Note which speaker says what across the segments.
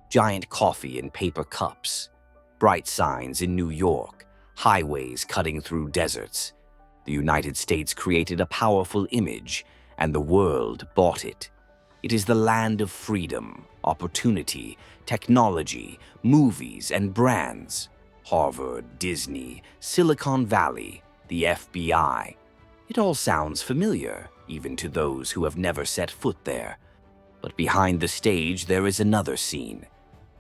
Speaker 1: giant coffee in paper cups, bright signs in New York, highways cutting through deserts. The United States created a powerful image, and the world bought it. It is the land of freedom, opportunity, technology, movies, and brands. Harvard, Disney, Silicon Valley, the FBI. It all sounds familiar, even to those who have never set foot there. But behind the stage, there is another scene.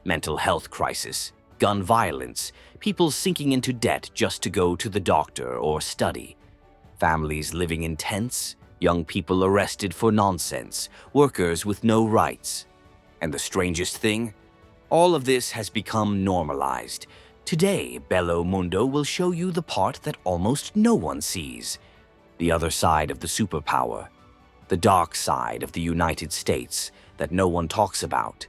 Speaker 1: Mental health crisis, gun violence, people sinking into debt just to go to the doctor or study. Families living in tents, young people arrested for nonsense, workers with no rights. And the strangest thing? All of this has become normalized. Today, Bello Mundo will show you the part that almost no one sees. The other side of the superpower. The dark side of the United States that no one talks about.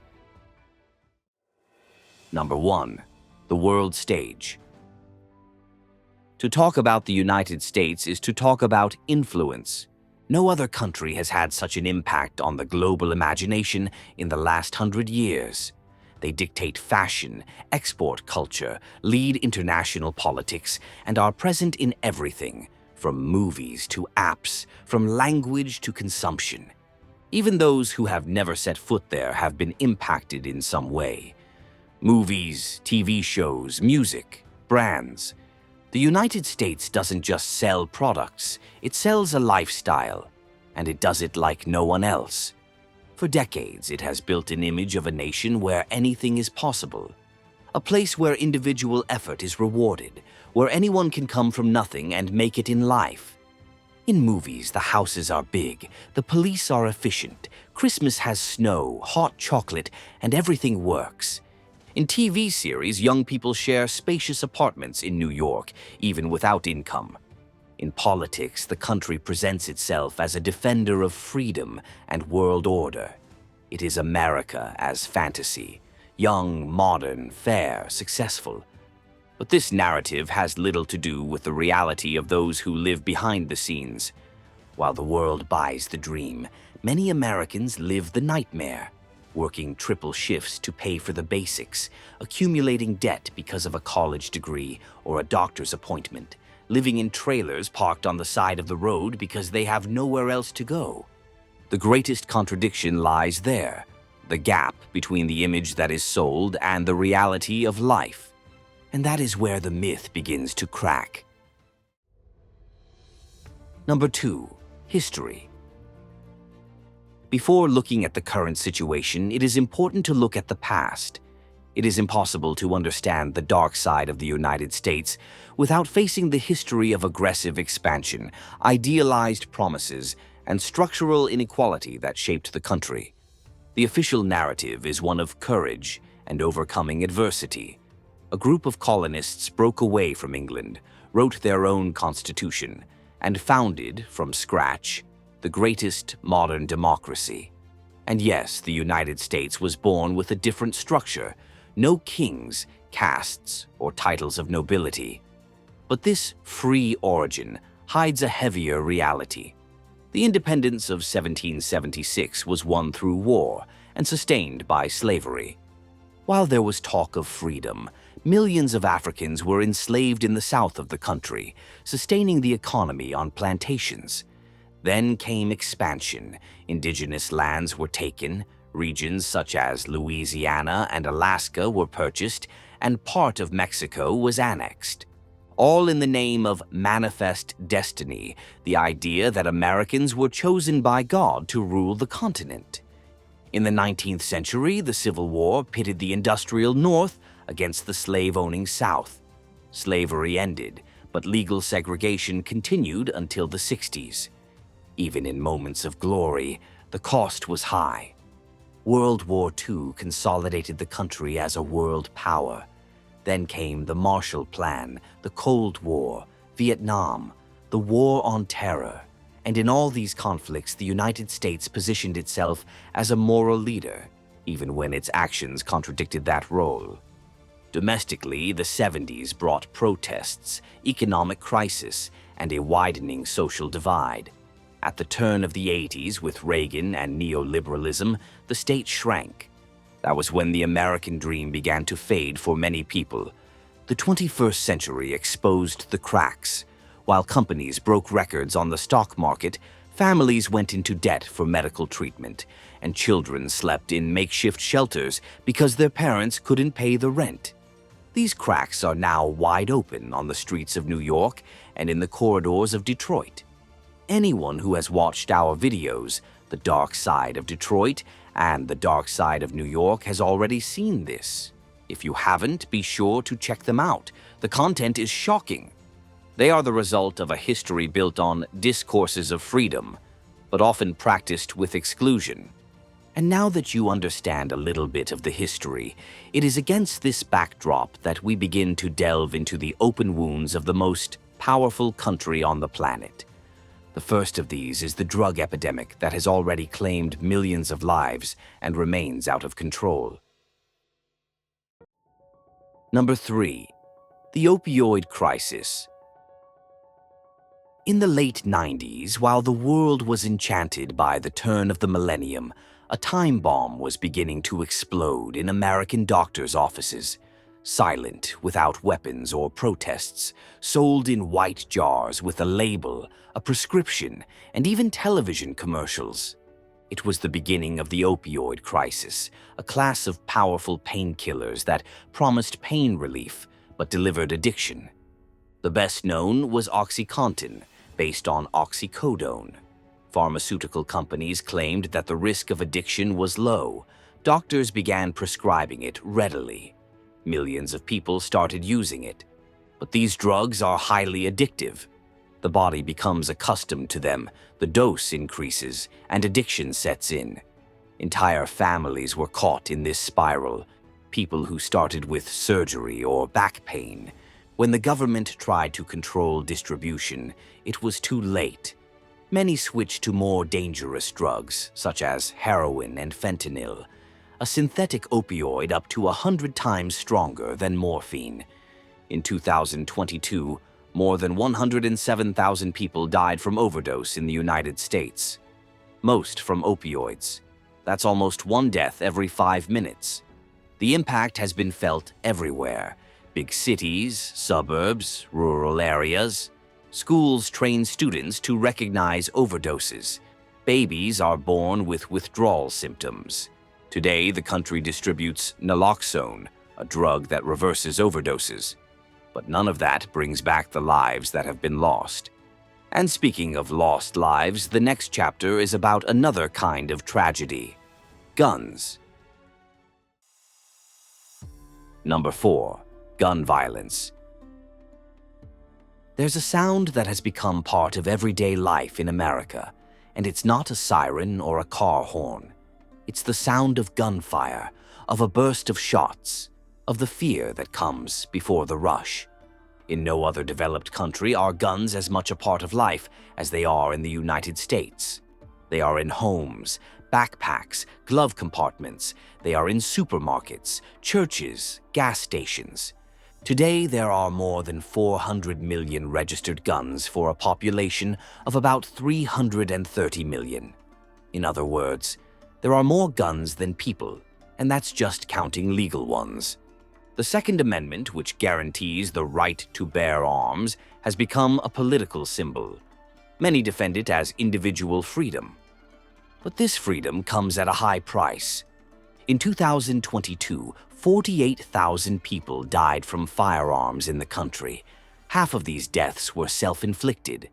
Speaker 1: Number 1. The world stage. To talk about the United States is to talk about influence. No other country has had such an impact on the global imagination in the last 100 years. They dictate fashion, export culture, lead international politics, and are present in everything, from movies to apps, from language to consumption. Even those who have never set foot there have been impacted in some way. Movies, TV shows, music, brands. The United States doesn't just sell products, it sells a lifestyle, and it does it like no one else. For decades, it has built an image of a nation where anything is possible. A place where individual effort is rewarded, where anyone can come from nothing and make it in life. In movies, the houses are big, the police are efficient, Christmas has snow, hot chocolate, and everything works. In TV series, young people share spacious apartments in New York, even without income. In politics, the country presents itself as a defender of freedom and world order. It is America as fantasy, young, modern, fair, successful. But this narrative has little to do with the reality of those who live behind the scenes. While the world buys the dream, many Americans live the nightmare, working triple shifts to pay for the basics, accumulating debt because of a college degree or a doctor's appointment, living in trailers parked on the side of the road because they have nowhere else to go. The greatest contradiction lies there, the gap between the image that is sold and the reality of life. And that is where the myth begins to crack. Number 2. History. Before looking at the current situation, it is important to look at the past. It is impossible to understand the dark side of the United States without facing the history of aggressive expansion, idealized promises, and structural inequality that shaped the country. The official narrative is one of courage and overcoming adversity. A group of colonists broke away from England, wrote their own constitution, and founded, from scratch, the greatest modern democracy. And yes, the United States was born with a different structure, no kings, castes, or titles of nobility. But this free origin hides a heavier reality. The independence of 1776 was won through war and sustained by slavery. While there was talk of freedom, millions of Africans were enslaved in the south of the country, sustaining the economy on plantations. Then came expansion. Indigenous lands were taken, regions such as Louisiana and Alaska were purchased, and part of Mexico was annexed. All in the name of manifest destiny, the idea that Americans were chosen by God to rule the continent. In the 19th century, the Civil War pitted the industrial North against the slave-owning South. Slavery ended, but legal segregation continued until the 60s. Even in moments of glory, the cost was high. World War II consolidated the country as a world power. Then came the Marshall Plan, the Cold War, Vietnam, the War on Terror. And in all these conflicts, the United States positioned itself as a moral leader, even when its actions contradicted that role. Domestically, the 70s brought protests, economic crisis, and a widening social divide. At the turn of the 80s, with Reagan and neoliberalism, the state shrank. That was when the American dream began to fade for many people. The 21st century exposed the cracks. While companies broke records on the stock market, families went into debt for medical treatment, and children slept in makeshift shelters because their parents couldn't pay the rent. These cracks are now wide open on the streets of New York and in the corridors of Detroit. Anyone who has watched our videos, The Dark Side of Detroit and The Dark Side of New York, has already seen this. If you haven't, be sure to check them out. The content is shocking. They are the result of a history built on discourses of freedom, but often practiced with exclusion. And now that you understand a little bit of the history, it is against this backdrop that we begin to delve into the open wounds of the most powerful country on the planet. The first of these is the drug epidemic that has already claimed millions of lives and remains out of control. Number 3. The opioid crisis. In the late 90s, while the world was enchanted by the turn of the millennium, a time bomb was beginning to explode in American doctors' offices. Silent, without weapons or protests, sold in white jars with a label, a prescription, and even television commercials. It was the beginning of the opioid crisis, a class of powerful painkillers that promised pain relief but delivered addiction. The best known was OxyContin, based on oxycodone. Pharmaceutical companies claimed that the risk of addiction was low. Doctors began prescribing it readily. Millions of people started using it. But these drugs are highly addictive. The body becomes accustomed to them, the dose increases, and addiction sets in. Entire families were caught in this spiral, people who started with surgery or back pain. When the government tried to control distribution, it was too late. Many switched to more dangerous drugs, such as heroin and fentanyl, a synthetic opioid up to 100 times stronger than morphine. In 2022, more than 107,000 people died from overdose in the United States. Most from opioids. That's almost one death every 5 minutes. The impact has been felt everywhere. Big cities, suburbs, rural areas. Schools train students to recognize overdoses. Babies are born with withdrawal symptoms. Today, the country distributes naloxone, a drug that reverses overdoses. But none of that brings back the lives that have been lost. And speaking of lost lives, the next chapter is about another kind of tragedy: guns. Number 4. Gun violence. There's a sound that has become part of everyday life in America, and it's not a siren or a car horn. It's the sound of gunfire, of a burst of shots, of the fear that comes before the rush. In no other developed country are guns as much a part of life as they are in the United States. They are in homes, backpacks, glove compartments. They are in supermarkets, churches, gas stations. Today, there are more than 400 million registered guns for a population of about 330 million. In other words, there are more guns than people, and that's just counting legal ones. The Second Amendment, which guarantees the right to bear arms, has become a political symbol. Many defend it as individual freedom. But this freedom comes at a high price. In 2022, 48,000 people died from firearms in the country. Half of these deaths were self-inflicted.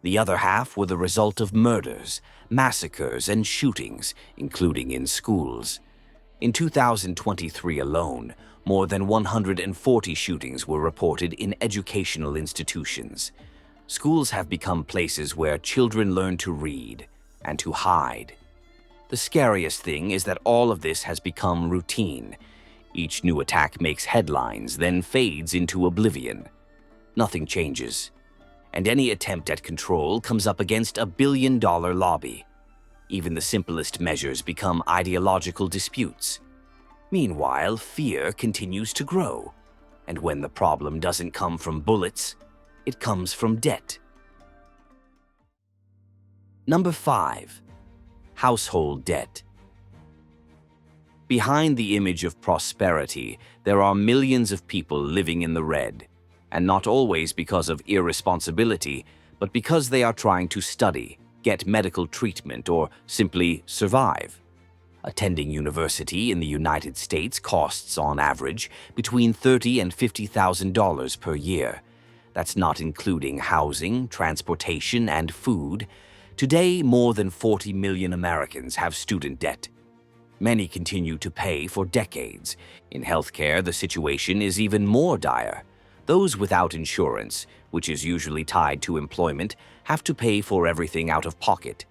Speaker 1: The other half were the result of murders, massacres, and shootings, including in schools. In 2023 alone, more than 140 shootings were reported in educational institutions. Schools have become places where children learn to read and to hide. The scariest thing is that all of this has become routine. Each new attack makes headlines, then fades into oblivion. Nothing changes. And any attempt at control comes up against a billion-dollar lobby. Even the simplest measures become ideological disputes. Meanwhile, fear continues to grow. And when the problem doesn't come from bullets, it comes from debt. Number 5. Household debt. Behind the image of prosperity, there are millions of people living in the red, and not always because of irresponsibility, but because they are trying to study, get medical treatment, or simply survive. Attending university in the United States costs, on average, between $30,000 and $50,000 per year. That's not including housing, transportation, and food. Today, more than 40 million Americans have student debt. Many continue to pay for decades. In healthcare, the situation is even more dire. Those without insurance, which is usually tied to employment, have to pay for everything out of pocket.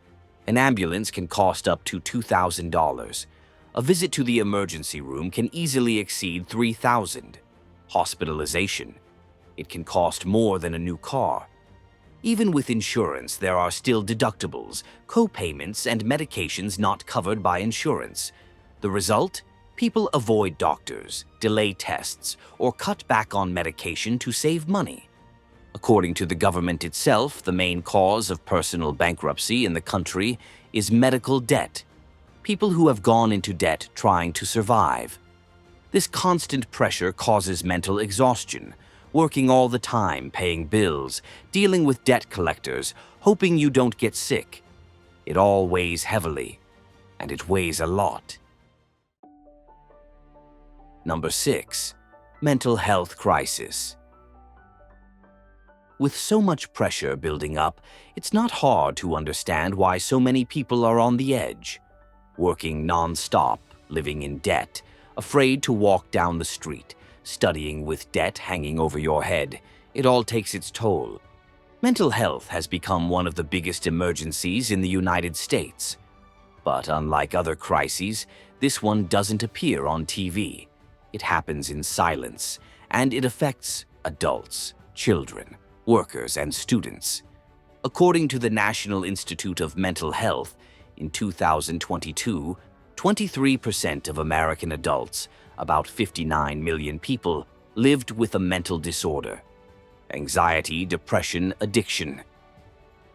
Speaker 1: An ambulance can cost up to $2,000. A visit to the emergency room can easily exceed $3,000. Hospitalization. It can cost more than a new car. Even with insurance, there are still deductibles, co-payments, and medications not covered by insurance. The result? People avoid doctors, delay tests, or cut back on medication to save money. According to the government itself, the main cause of personal bankruptcy in the country is medical debt. People who have gone into debt trying to survive. This constant pressure causes mental exhaustion. Working all the time, paying bills, dealing with debt collectors, hoping you don't get sick. It all weighs heavily, and it weighs a lot. Number 6. Mental health crisis. With so much pressure building up, it's not hard to understand why so many people are on the edge. Working non-stop, living in debt, afraid to walk down the street, studying with debt hanging over your head, it all takes its toll. Mental health has become one of the biggest emergencies in the United States. But unlike other crises, this one doesn't appear on TV. It happens in silence, and it affects adults, children, workers, and students. According to the National Institute of Mental Health, in 2022, 23% of American adults, about 59 million people, lived with a mental disorder. Anxiety, depression, addiction.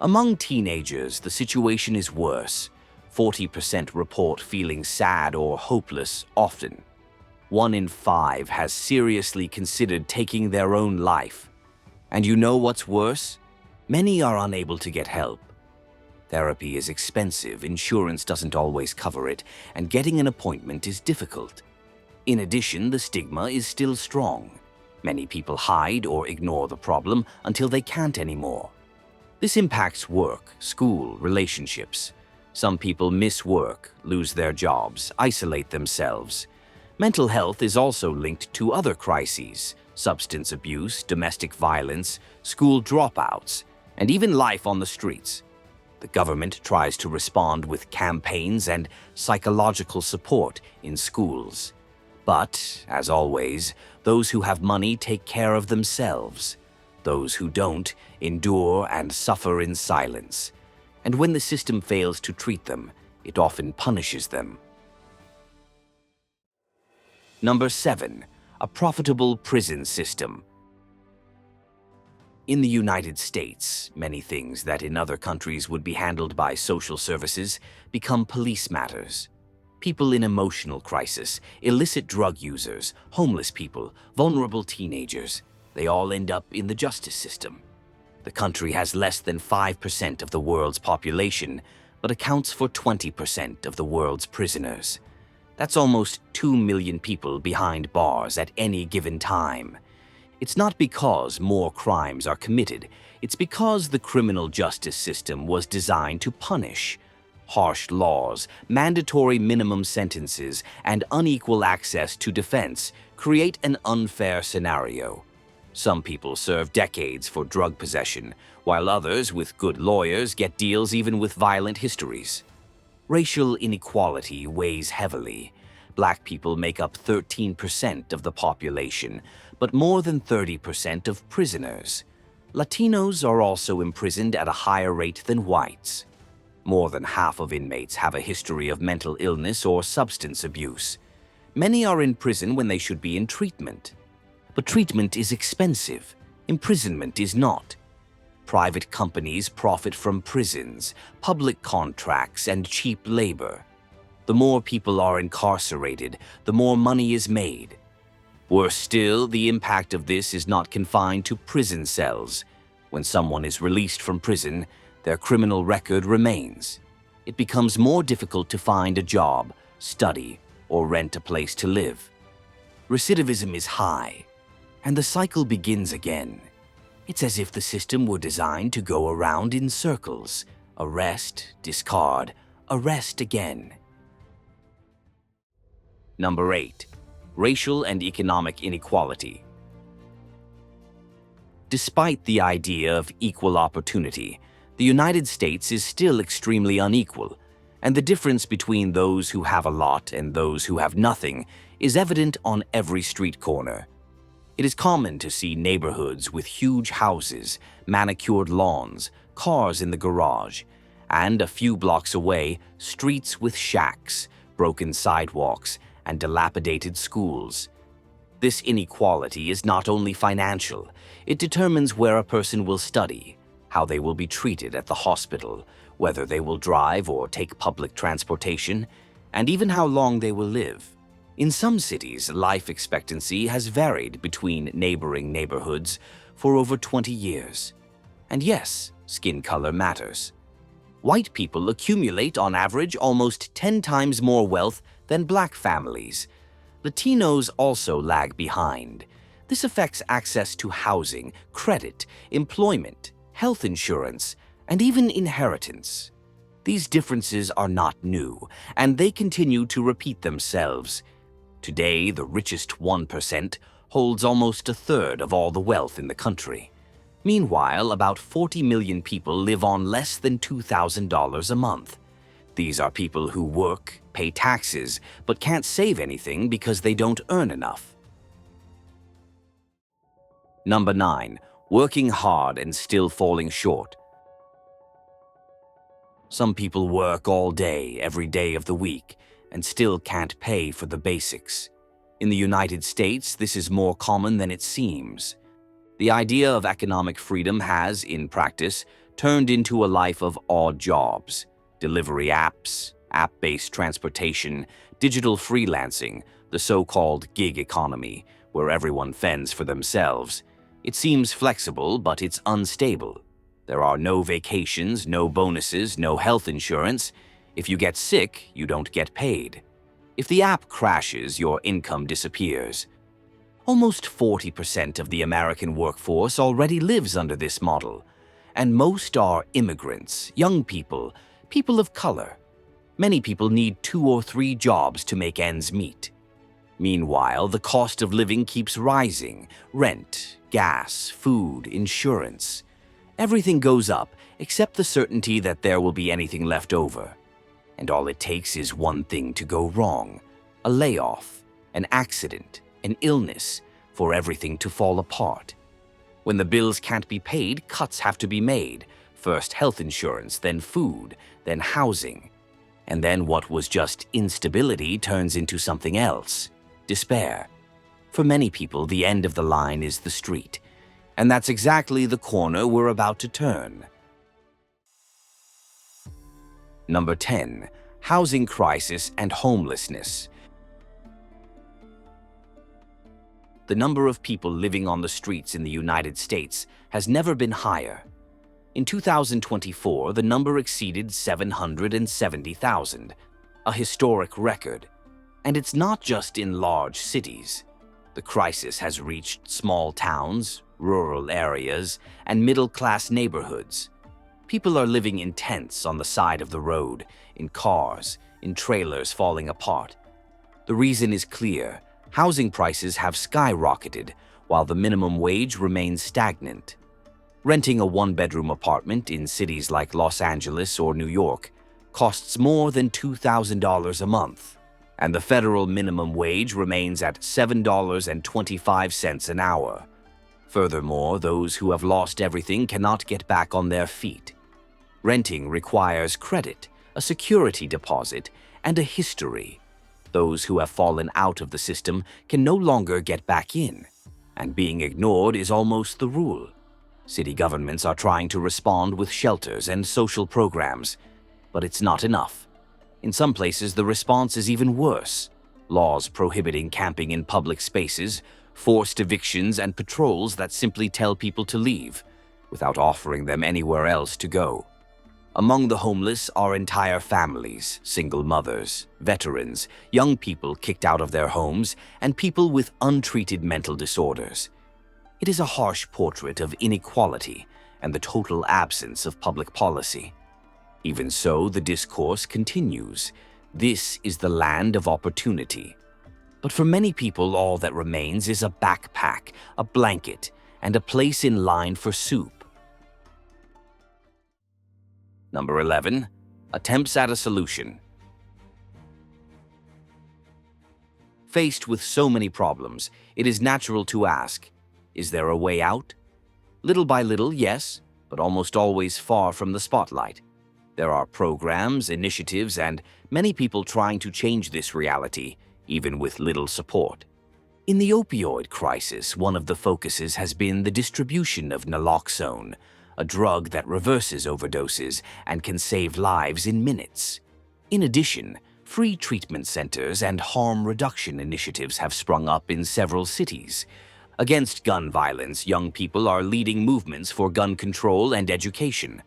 Speaker 1: Among teenagers, the situation is worse. 40% report feeling sad or hopeless often. 1 in 5 has seriously considered taking their own life. And you know what's worse? Many are unable to get help. Therapy is expensive, insurance doesn't always cover it, and getting an appointment is difficult. In addition, the stigma is still strong. Many people hide or ignore the problem until they can't anymore. This impacts work, school, relationships. Some people miss work, lose their jobs, isolate themselves. Mental health is also linked to other crises: substance abuse, domestic violence, school dropouts, and even life on the streets. The government tries to respond with campaigns and psychological support in schools. But, as always, those who have money take care of themselves. Those who don't endure and suffer in silence. And when the system fails to treat them, it often punishes them. Number 7. A profitable prison system. In the United States, many things that in other countries would be handled by social services become police matters. People in emotional crisis, illicit drug users, homeless people, vulnerable teenagers, they all end up in the justice system. The country has less than 5% of the world's population, but accounts for 20% of the world's prisoners. That's almost 2 million people behind bars at any given time. It's not because more crimes are committed, it's because the criminal justice system was designed to punish. Harsh laws, mandatory minimum sentences, and unequal access to defense create an unfair scenario. Some people serve decades for drug possession, while others with good lawyers get deals even with violent histories. Racial inequality weighs heavily. Black people make up 13% of the population, but more than 30% of prisoners. Latinos are also imprisoned at a higher rate than whites. More than half of inmates have a history of mental illness or substance abuse. Many are in prison when they should be in treatment. But treatment is expensive. Imprisonment is not. Private companies profit from prisons, public contracts, and cheap labor. The more people are incarcerated, the more money is made. Worse still, the impact of this is not confined to prison cells. When someone is released from prison, their criminal record remains. It becomes more difficult to find a job, study, or rent a place to live. Recidivism is high, and the cycle begins again. It's as if the system were designed to go around in circles. Arrest, discard, arrest again. Number 8. Racial and economic inequality. Despite the idea of equal opportunity, the United States is still extremely unequal, and the difference between those who have a lot and those who have nothing is evident on every street corner. It is common to see neighborhoods with huge houses, manicured lawns, cars in the garage, and a few blocks away, streets with shacks, broken sidewalks, and dilapidated schools. This inequality is not only financial, it determines where a person will study, how they will be treated at the hospital, whether they will drive or take public transportation, and even how long they will live. In some cities, life expectancy has varied between neighboring neighborhoods for over 20 years. And yes, skin color matters. White people accumulate on average almost 10 times more wealth than black families. Latinos also lag behind. This affects access to housing, credit, employment, health insurance, and even inheritance. These differences are not new, and they continue to repeat themselves. Today, the richest 1% holds almost a third of all the wealth in the country. Meanwhile, about 40 million people live on less than $2,000 a month. These are people who work, pay taxes, but can't save anything because they don't earn enough. Number 9. Working hard and still falling short. Some people work all day, every day of the week, and still can't pay for the basics. In the United States, this is more common than it seems. The idea of economic freedom has, in practice, turned into a life of odd jobs. Delivery apps, app-based transportation, digital freelancing, the so-called gig economy, where everyone fends for themselves. It seems flexible, but it's unstable. There are no vacations, no bonuses, no health insurance. If you get sick, you don't get paid. If the app crashes, your income disappears. Almost 40% of the American workforce already lives under this model, and most are immigrants, young people, people of color. Many people need 2 or 3 jobs to make ends meet. Meanwhile, the cost of living keeps rising: rent, gas, food, insurance. Everything goes up except the certainty that there will be anything left over. And all it takes is one thing to go wrong: a layoff, an accident, an illness, for everything to fall apart. When the bills can't be paid, cuts have to be made. First health insurance, then food, then housing. And then what was just instability turns into something else: despair. For many people, the end of the line is the street. And that's exactly the corner we're about to turn. Number 10. Housing crisis and homelessness. The number of people living on the streets in the United States has never been higher. In 2024, the number exceeded 770,000, a historic record. And it's not just in large cities. The crisis has reached small towns, rural areas, and middle-class neighborhoods. People are living in tents on the side of the road, in cars, in trailers falling apart. The reason is clear: housing prices have skyrocketed, while the minimum wage remains stagnant. Renting a one-bedroom apartment in cities like Los Angeles or New York costs more than $2,000 a month, and the federal minimum wage remains at $7.25 an hour. Furthermore, those who have lost everything cannot get back on their feet. Renting requires credit, a security deposit, and a history. Those who have fallen out of the system can no longer get back in, and being ignored is almost the rule. City governments are trying to respond with shelters and social programs, but it's not enough. In some places, the response is even worse. Laws prohibiting camping in public spaces, forced evictions, and patrols that simply tell people to leave, without offering them anywhere else to go. Among the homeless are entire families, single mothers, veterans, young people kicked out of their homes, and people with untreated mental disorders. It is a harsh portrait of inequality and the total absence of public policy. Even so, the discourse continues. This is the land of opportunity. But for many people, all that remains is a backpack, a blanket, and a place in line for soup. Number 11. Attempts at a solution. Faced with so many problems, it is natural to ask, is there a way out? Little by little, yes, but almost always far from the spotlight. There are programs, initiatives, and many people trying to change this reality, even with little support. In the opioid crisis, one of the focuses has been the distribution of naloxone, a drug that reverses overdoses and can save lives in minutes. In addition, free treatment centers and harm reduction initiatives have sprung up in several cities. Against gun violence, young people are leading movements for gun control and education.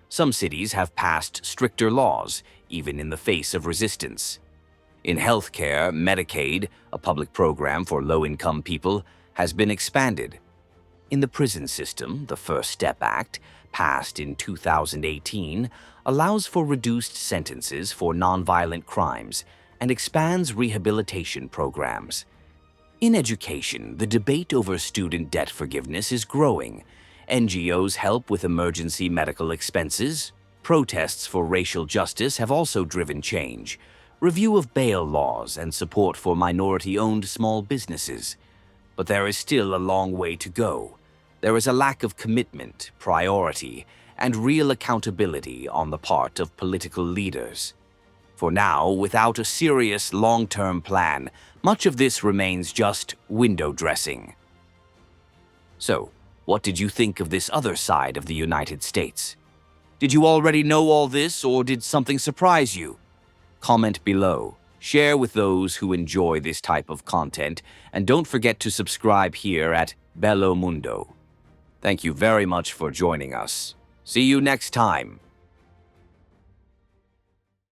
Speaker 1: Some cities have passed stricter laws, even in the face of resistance. In healthcare, Medicaid, a public program for low-income people, has been expanded. In the prison system, the First Step Act, passed in 2018, allows for reduced sentences for nonviolent crimes and expands rehabilitation programs. In education, the debate over student debt forgiveness is growing. NGOs help with emergency medical expenses. Protests for racial justice have also driven change. Review of bail laws and support for minority-owned small businesses. But there is still a long way to go. There is a lack of commitment, priority, and real accountability on the part of political leaders. For now, without a serious long-term plan, much of this remains just window dressing. So, what did you think of this other side of the United States? Did you already know all this, or did something surprise you? Comment below, share with those who enjoy this type of content, and don't forget to subscribe here at Bello Mundo. Thank you very much for joining us. See you next time.